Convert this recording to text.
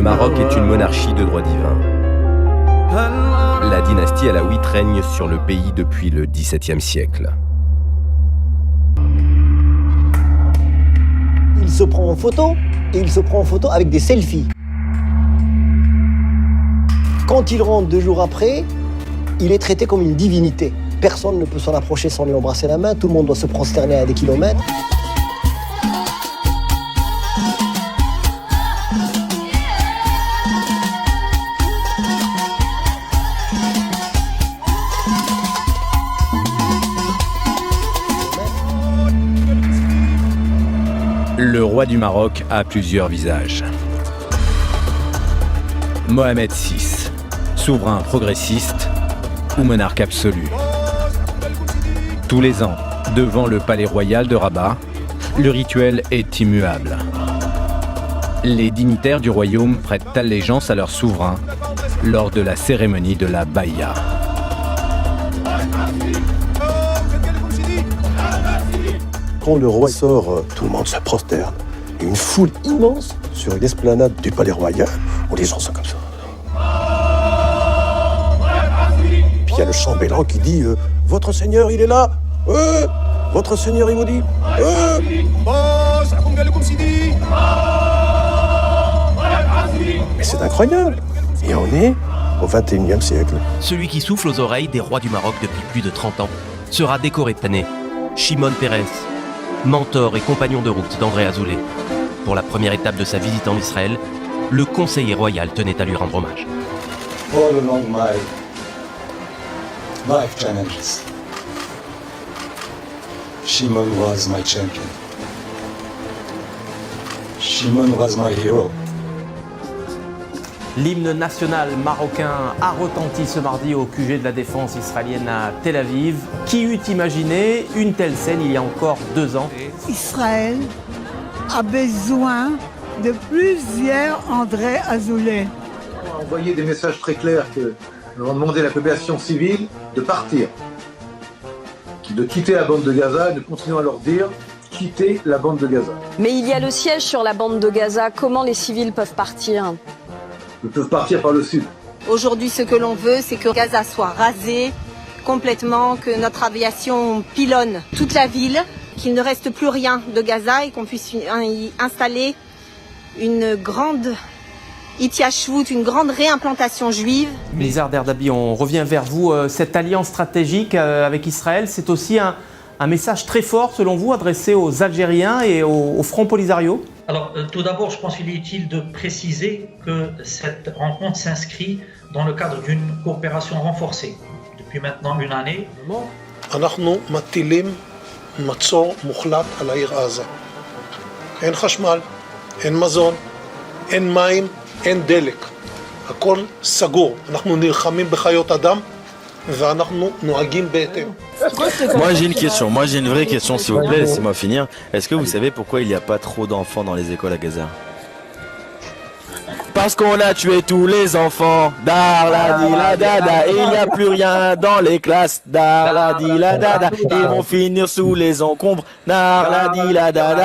Maroc est une monarchie de droit divin. La dynastie alaouite règne sur le pays depuis le XVIIe siècle. Il se prend en photo, et il se prend en photo avec des selfies. Quand il rentre 2 jours après, il est traité comme une divinité. Personne ne peut s'en approcher sans lui embrasser la main, tout le monde doit se prosterner à des kilomètres. Le roi du Maroc a plusieurs visages. Mohamed VI, souverain progressiste ou monarque absolu. Tous les ans, devant le palais royal de Rabat, le rituel est immuable. Les dignitaires du royaume prêtent allégeance à leur souverain lors de la cérémonie de la Baïa. Quand le roi sort, tout le monde se prosterne. Et une foule immense sur une esplanade du palais royal où les gens sont comme ça. Puis il y a le chambellan qui dit votre seigneur, il est là. Votre seigneur, il vous dit. Mais c'est incroyable. Et on est au XXIe siècle. Celui qui souffle aux oreilles des rois du Maroc depuis plus de 30 ans sera décoré cette année. Shimon Peres, mentor et compagnon de route d'André Azoulay. Pour la première étape de sa visite en Israël, le conseiller royal tenait à lui rendre hommage. All along my life challenges, Shimon was my champion. Shimon was my hero. L'hymne national marocain a retenti ce mardi au QG de la défense israélienne à Tel Aviv. Qui eût imaginé une telle scène il y a encore 2 ans? Israël a besoin de plusieurs André Azoulay. On a envoyé des messages très clairs que nous avons demandé à la population civile de partir, de quitter la bande de Gaza, et nous continuons à leur dire quitter la bande de Gaza. Mais il y a le siège sur la bande de Gaza. Comment les civils peuvent partir? Ils peuvent partir par le sud. Aujourd'hui, ce que l'on veut, c'est que Gaza soit rasé complètement, que notre aviation pilonne toute la ville, qu'il ne reste plus rien de Gaza et qu'on puisse y installer une grande Itiashvut, une grande réimplantation juive. Nizar Derdabi, on revient vers vous. Cette alliance stratégique avec Israël, c'est aussi un message très fort, selon vous, adressé aux Algériens et au Front Polisario? Alors, tout d'abord, je pense qu'il est utile de préciser que cette rencontre s'inscrit dans le cadre d'une coopération renforcée. Depuis maintenant 1 année. אנחנו מטילים מצור מוחלט על העיר עזה. אין חשמל, אין מזון, אין מים, אין דלק. הכל סגור. אנחנו נלחמים בחיות אדם ואנחנו נוהגים בהתאם. Moi j'ai une vraie question s'il vous plaît, laissez-moi finir. Est-ce que vous savez pourquoi il n'y a pas trop d'enfants dans les écoles à Gaza? Parce qu'on a tué tous les enfants, dar la di la dada, et il n'y a plus rien dans les classes, dar la di la dada, ils vont finir sous les encombres, dar la di la dada.